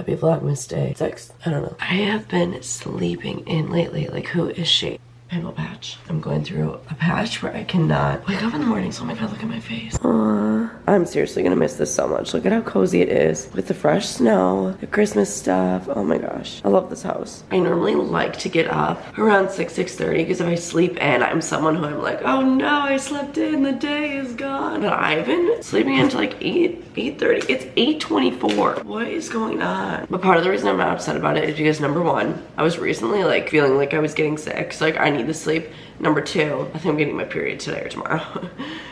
Happy Vlogmas Day 6. I don't know. I have been sleeping in lately. Like, who is she? Pimple patch. I'm going through a patch where I cannot wake up in the morning. So oh my god, look at my face. Aww. I'm seriously gonna miss this so much. Look at how cozy it is with the fresh snow, the Christmas stuff. Oh my gosh, I love this house. I normally like to get up around 6:30 because if I sleep in, I'm someone who I'm like, oh no, I slept in, the day is gone. But I've been sleeping into like 8:30. It's 8:24. What is going on? But part of the reason I'm not upset about it is because number one, I was recently like feeling like I was getting sick. So like I need to sleep. Number two, I think I'm getting my period today or tomorrow.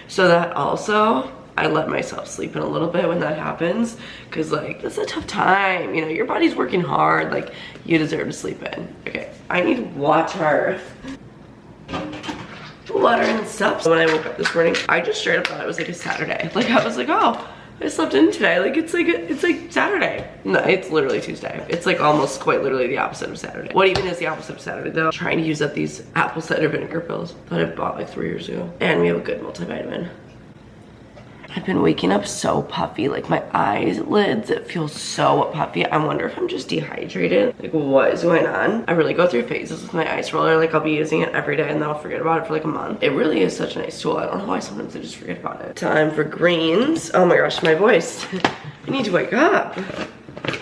So that also, I let myself sleep in a little bit when that happens. Cause like, it's a tough time. You know, your body's working hard. Like, you deserve to sleep in. Okay, I need water. Water and stuff. So when I woke up this morning, I just straight up thought it was like a Saturday. Like, I was like, oh, I slept in today. Like, it's like Saturday. No, it's literally Tuesday. It's like almost quite literally the opposite of Saturday. What even is the opposite of Saturday though? I'm trying to use up these apple cider vinegar pills that I bought like 3 years ago. And we have a good multivitamin. I've been waking up so puffy, like my eyelids, it feels so puffy. I wonder if I'm just dehydrated. Like, what is going on? I really go through phases with my ice roller. Like, I'll be using it every day and then I'll forget about it for like a month. It really is such a nice tool. I don't know why sometimes I just forget about it. Time for greens. Oh my gosh, my voice. I need to wake up.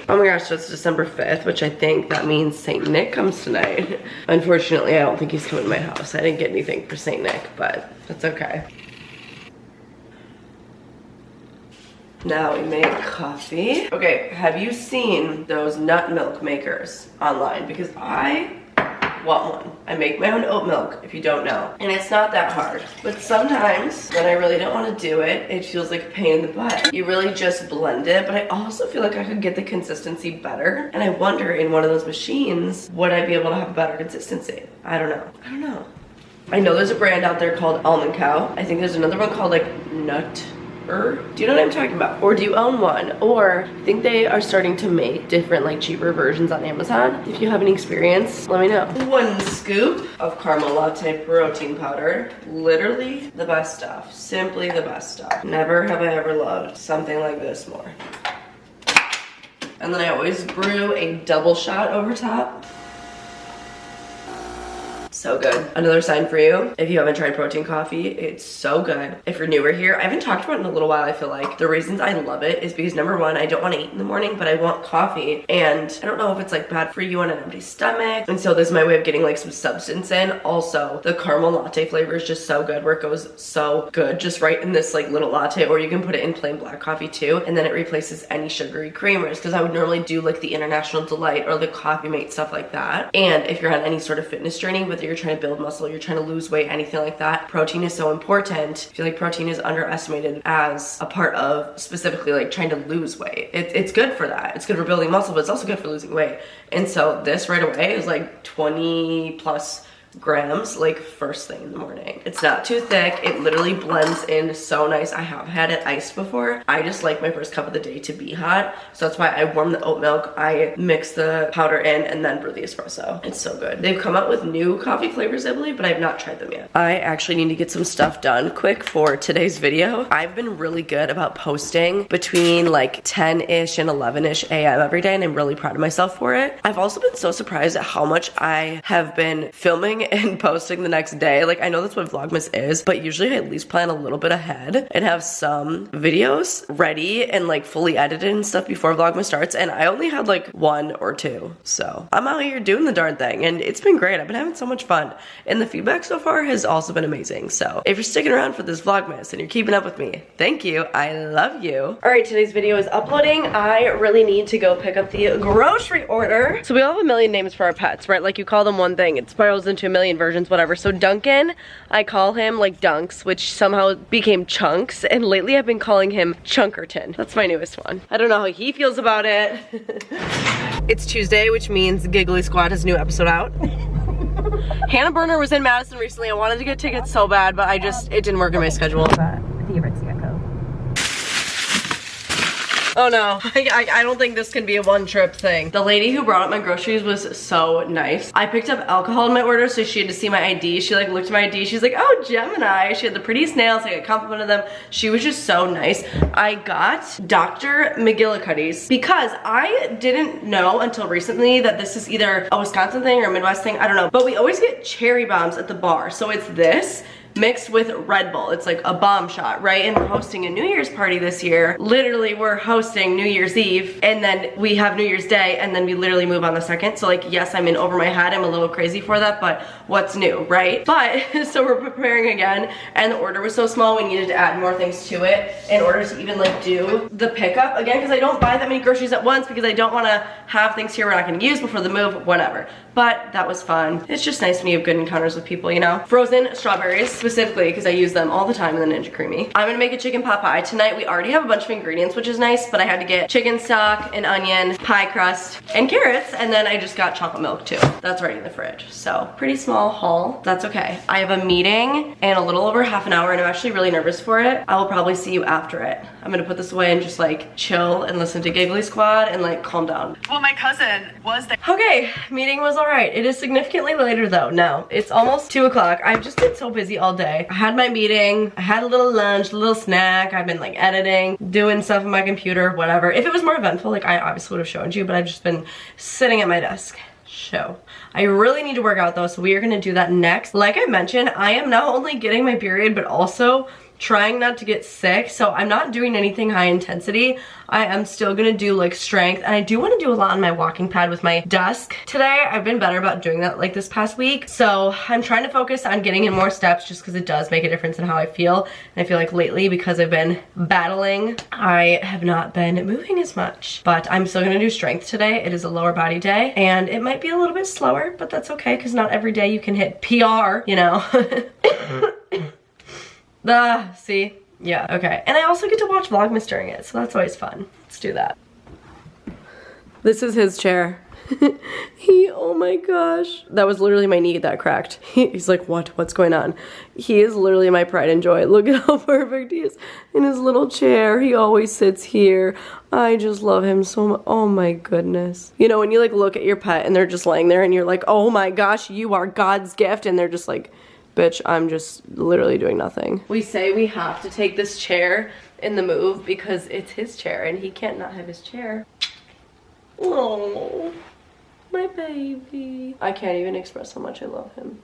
Oh my gosh, so it's December 5th, which I think that means St. Nick comes tonight. Unfortunately, I don't think he's coming to my house. I didn't get anything for St. Nick, but that's okay. Now we make coffee. Okay, have you seen those nut milk makers online? Because I want one. I make my own oat milk, if you don't know. And it's not that hard. But sometimes, when I really don't want to do it, it feels like a pain in the butt. You really just blend it, but I also feel like I could get the consistency better. And I wonder, in one of those machines, would I be able to have a better consistency? I don't know. I don't know. I know there's a brand out there called Almond Cow. I think there's another one called like Nut. Do you know what I'm talking about? Or do you own one? Or I think they are starting to make different like cheaper versions on Amazon. If you have any experience, let me know. 1 scoop of caramel latte protein powder. Literally the best stuff. Simply the best stuff. Never have I ever loved something like this more. And then I always brew a double shot over top. So good. Another sign for you, if you haven't tried protein coffee, it's so good. If you're newer here, I haven't talked about it in a little while. I feel like the reasons I love it is because number one, I don't want to eat in the morning, but I want coffee. And I don't know if it's like bad for you on an empty stomach. And so this is my way of getting like some substance in. Also, the caramel latte flavor is just so good where it goes so good just right in this like little latte, or you can put it in plain black coffee too. And then it replaces any sugary creamers because I would normally do like the International Delight or the Coffee Mate, stuff like that. And if you're on any sort of fitness journey, whether you're trying to build muscle, you're trying to lose weight, anything like that, protein is so important. I feel like protein is underestimated as a part of specifically like trying to lose weight. It's good for that. It's good for building muscle, but it's also good for losing weight. And so this right away is like 20 plus grams like first thing in the morning. It's not too thick. It literally blends in so nice. I have had it iced before. I just like my first cup of the day to be hot. So that's why I warm the oat milk. I mix the powder in and then brew the espresso. It's so good. They've come out with new coffee flavors, I believe, but I've not tried them yet. I actually need to get some stuff done quick for today's video. I've been really good about posting between like 10-ish and 11-ish a.m. every day, and I'm really proud of myself for it. I've also been so surprised at how much I have been filming and posting the next day. Like, I know that's what Vlogmas is, but usually I at least plan a little bit ahead and have some videos ready and like fully edited and stuff before Vlogmas starts, and I only had like 1 or 2. So I'm out here doing the darn thing, and it's been great. I've been having so much fun, and the feedback so far has also been amazing. So if you're sticking around for this Vlogmas and you're keeping up with me, thank you. I love you. All right, today's video is uploading. I really need to go pick up the grocery order. So we all have a million names for our pets, right? Like, you call them one thing, it spirals into a million versions, whatever. So Duncan, I call him like Dunks, which somehow became Chunks, and lately I've been calling him Chunkerton. That's my newest one. I don't know how he feels about it. It's Tuesday, which means Giggly Squad has a new episode out. Hannah Burner was in Madison recently. I wanted to get tickets so bad, but it didn't work in my schedule. The Aritzia Co. Oh no, I don't think this can be a one trip thing. The lady who brought up my groceries was so nice. I picked up alcohol in my order, so she had to see my ID. She like looked at my ID, she's like, oh, Gemini. She had the prettiest nails, like I complimented them. She was just so nice. I got Dr. McGillicuddy's because I didn't know until recently that this is either a Wisconsin thing or a Midwest thing, I don't know. But we always get cherry bombs at the bar. So it's this mixed with Red Bull. It's like a bomb shot, right? And we're hosting a New Year's party this year. Literally, we're hosting New Year's Eve, and then we have New Year's Day, and then we literally move on the 2nd. So like, yes, I'm in over my head. I'm a little crazy for that, but what's new, right? But, so we're preparing again, and the order was so small, we needed to add more things to it in order to even like do the pickup again, because I don't buy that many groceries at once because I don't want to have things here we're not going to use before the move, whatever. But that was fun. It's just nice when you have good encounters with people, you know? Frozen strawberries, specifically because I use them all the time in the Ninja Creamy. I'm gonna make a chicken pot pie. Tonight we already have a bunch of ingredients, which is nice, but I had to get chicken stock, an onion, pie crust, and carrots, and then I just got chocolate milk too. That's already in the fridge. So pretty small haul. That's okay. I have a meeting in a little over half an hour, and I'm actually really nervous for it. I will probably see you after it. I'm gonna put this away and just like chill and listen to Giggly Squad and like calm down. Well, my cousin was there. Okay, meeting was all right. It is significantly later though. No, it's almost 2 o'clock. I've just been so busy all day. I had my meeting, I had a little lunch, a little snack. I've been like editing, doing stuff on my computer, whatever. If it was more eventful, like I obviously would have shown you, but I've just been sitting at my desk. Show. I really need to work out though, so we are gonna do that next. Like I mentioned, I am not only getting my period, but also trying not to get sick, so I'm not doing anything high intensity. I am still gonna do like strength, and I do want to do a lot on my walking pad with my desk today. I've been better about doing that like this past week, so I'm trying to focus on getting in more steps just because it does make a difference in how I feel. And I feel like lately, because I've been battling, I have not been moving as much, but I'm still gonna do strength today. It is a lower body day, and it might be a little bit slower, but that's okay because not every day you can hit PR, you know. See? Yeah, okay. And I also get to watch Vlogmas during it, so that's always fun. Let's do that. This is his chair. Oh my gosh. That was literally my knee that cracked. He's like, what? What's going on? He is literally my pride and joy. Look at how perfect he is in his little chair. He always sits here. I just love him so much. Oh my goodness. You know, when you like look at your pet and they're just laying there and you're like, oh my gosh, you are God's gift, and they're just like, bitch, I'm just literally doing nothing. We say we have to take this chair in the move because it's his chair and he can't not have his chair. Oh, my baby. I can't even express how much I love him.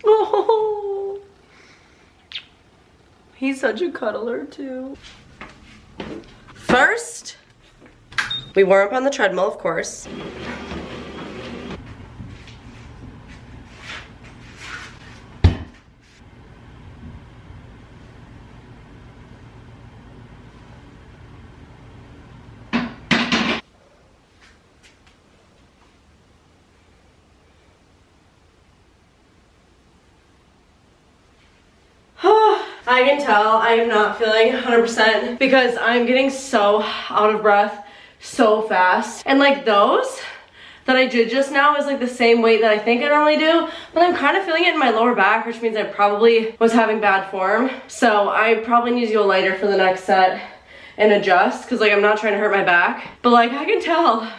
Oh, he's such a cuddler too. First, we warm up on the treadmill, of course. I can tell I am not feeling 100% because I'm getting so out of breath so fast. And like those that I did just now is like the same weight that I think I normally do, but I'm kind of feeling it in my lower back, which means I probably was having bad form. So I probably need to go lighter for the next set and adjust because like I'm not trying to hurt my back. But like I can tell,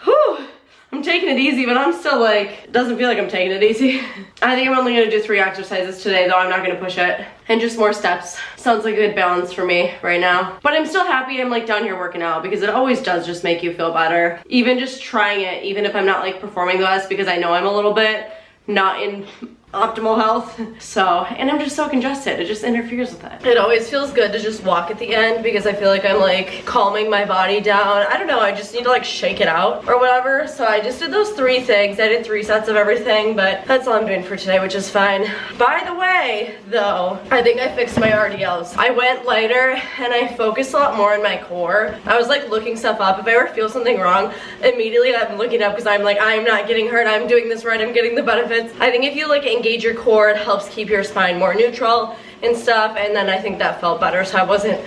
whew, I'm taking it easy, but I'm still like, doesn't feel like I'm taking it easy. I think I'm only gonna do 3 exercises today, though I'm not gonna push it. And just more steps. Sounds like a good balance for me right now. But I'm still happy I'm like down here working out because it always does just make you feel better. Even just trying it, even if I'm not like performing the best, because I know I'm a little bit not in optimal health. So, and I'm just so congested, it just interferes with it. It always feels good to just walk at the end because I feel like I'm like calming my body down. I don't know, I just need to like shake it out or whatever. So I just did those 3 things. I did 3 sets of everything, but that's all I'm doing for today, which is fine. By the way, though, I think I fixed my RDLs. I went lighter and I focused a lot more in my core. I was like looking stuff up. If I ever feel something wrong, immediately I'm looking up because I'm like, I'm not getting hurt, I'm doing this right, I'm getting the benefits. I think if you like engage your core, it helps keep your spine more neutral and stuff, and then I think that felt better, so I wasn't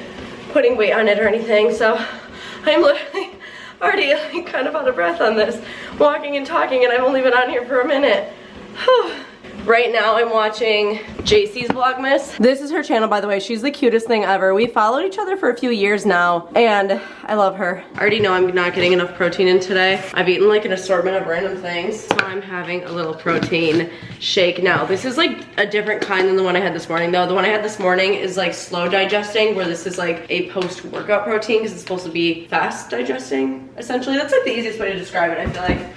putting weight on it or anything. So I'm literally already like kind of out of breath on this, walking and talking, and I've only been on here for a minute. Right now I'm watching JC's Vlogmas. This is her channel, by the way. She's the cutest thing ever. We followed each other for a few years now, and I love her. I already know I'm not getting enough protein in today. I've eaten like an assortment of random things, so I'm having a little protein shake now. This is like a different kind than the one I had this morning, though. The one I had this morning is like slow digesting, where this is like a post-workout protein because it's supposed to be fast digesting, essentially. That's like the easiest way to describe it, I feel like.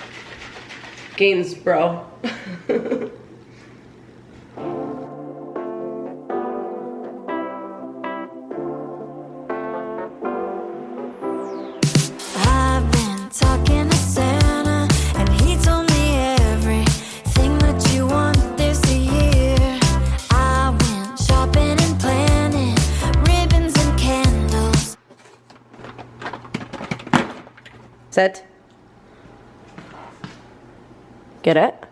Gains, bro. Set. Get it?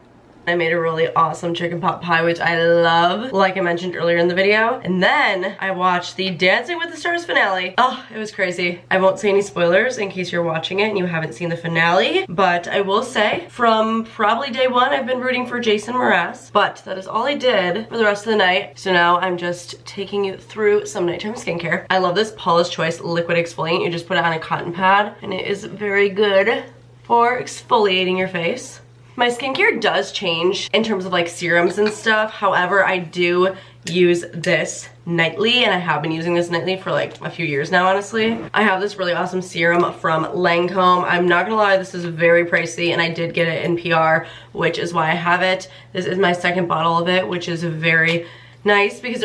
I made a really awesome chicken pot pie, which I love, like I mentioned earlier in the video. And then I watched the Dancing with the Stars finale. Oh, it was crazy. I won't say any spoilers in case you're watching it and you haven't seen the finale, but I will say from probably day one, I've been rooting for Jason Mraz, but that is all I did for the rest of the night. So now I'm just taking you through some nighttime skincare. I love this Paula's Choice liquid exfoliant. You just put it on a cotton pad and it is very good for exfoliating your face. My skincare does change in terms of like serums and stuff. However, I do use this nightly, and I have been using this nightly for like a few years now, honestly. I have this really awesome serum from Lancome. I'm not gonna lie, this is very pricey, and I did get it in PR, which is why I have it. This is my second bottle of it, which is very nice because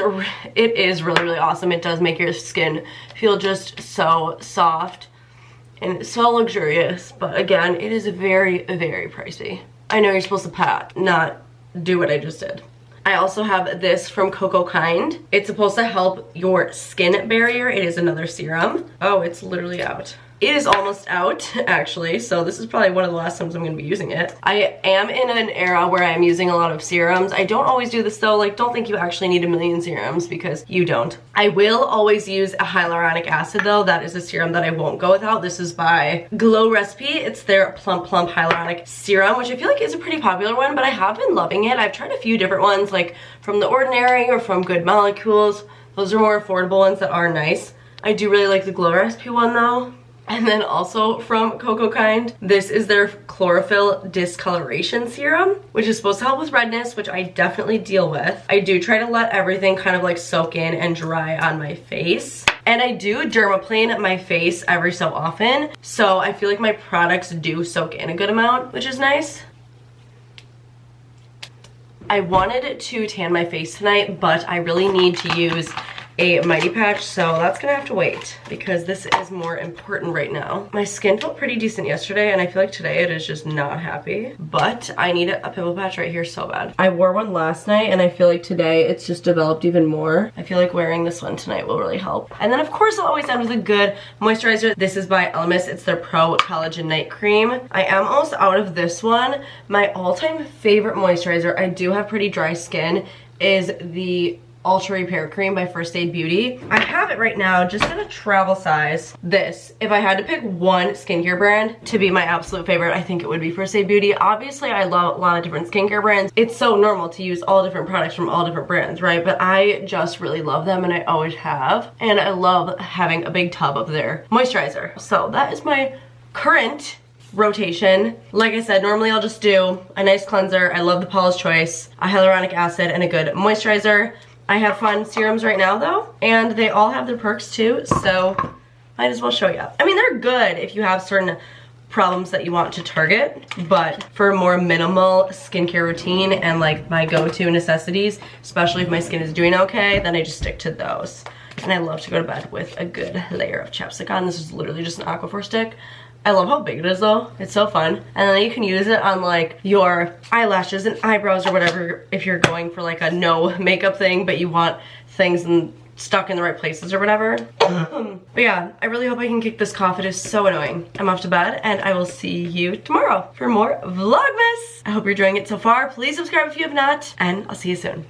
it is really, really awesome. It does make your skin feel just so soft and so luxurious, but again, it is very, very pricey. I know you're supposed to not do what I just did. I also have this from Coco Kind. It's supposed to help your skin barrier. It is another serum. Oh, it's literally out. It is almost out, actually, so this is probably one of the last times I'm gonna be using it. I am in an era where I'm using a lot of serums. I don't always do this though, like don't think you actually need a million serums because you don't. I will always use a hyaluronic acid though. That is a serum that I won't go without. This is by Glow Recipe. It's their Plump Plump Hyaluronic Serum, which I feel like is a pretty popular one, but I have been loving it. I've tried a few different ones, like from The Ordinary or from Good Molecules. Those are more affordable ones that are nice. I do really like the Glow Recipe one though. And then also from Coco Kind, this is their Chlorophyll Discoloration Serum, which is supposed to help with redness, which I definitely deal with. I do try to let everything kind of like soak in and dry on my face. And I do dermaplane my face every so often, so I feel like my products do soak in a good amount, which is nice. I wanted to tan my face tonight, but I really need to use a Mighty Patch, so that's gonna have to wait because this is more important right now. My skin felt pretty decent yesterday, and I feel like today it is just not happy, but I need a pimple patch right here so bad. I wore one last night, and I feel like today it's just developed even more. I feel like wearing this one tonight will really help. And then of course I'll always end with a good moisturizer. This is by Elemis. It's their Pro Collagen Night Cream. I am almost out of this one. My all-time favorite moisturizer, I do have pretty dry skin, is the Ultra Repair Cream by First Aid Beauty. I have it right now just in a travel size. This, if I had to pick one skincare brand to be my absolute favorite, I think it would be First Aid Beauty. Obviously, I love a lot of different skincare brands. It's so normal to use all different products from all different brands, right? But I just really love them, and I always have. And I love having a big tub of their moisturizer. So that is my current rotation. Like I said, normally I'll just do a nice cleanser. I love the Paula's Choice, a hyaluronic acid, and a good moisturizer. I have fun serums right now though, and they all have their perks too, so might as well show you. I mean, they're good if you have certain problems that you want to target, but for a more minimal skincare routine and like my go-to necessities, especially if my skin is doing okay, then I just stick to those. And I love to go to bed with a good layer of chapstick on. This is literally just an Aquaphor stick. I love how big it is though. It's so fun. And then you can use it on like your eyelashes and eyebrows or whatever if you're going for like a no makeup thing, but you want things stuck in the right places or whatever. But yeah, I really hope I can kick this cough. It is so annoying. I'm off to bed, and I will see you tomorrow for more Vlogmas. I hope you're enjoying it so far. Please subscribe if you have not, and I'll see you soon.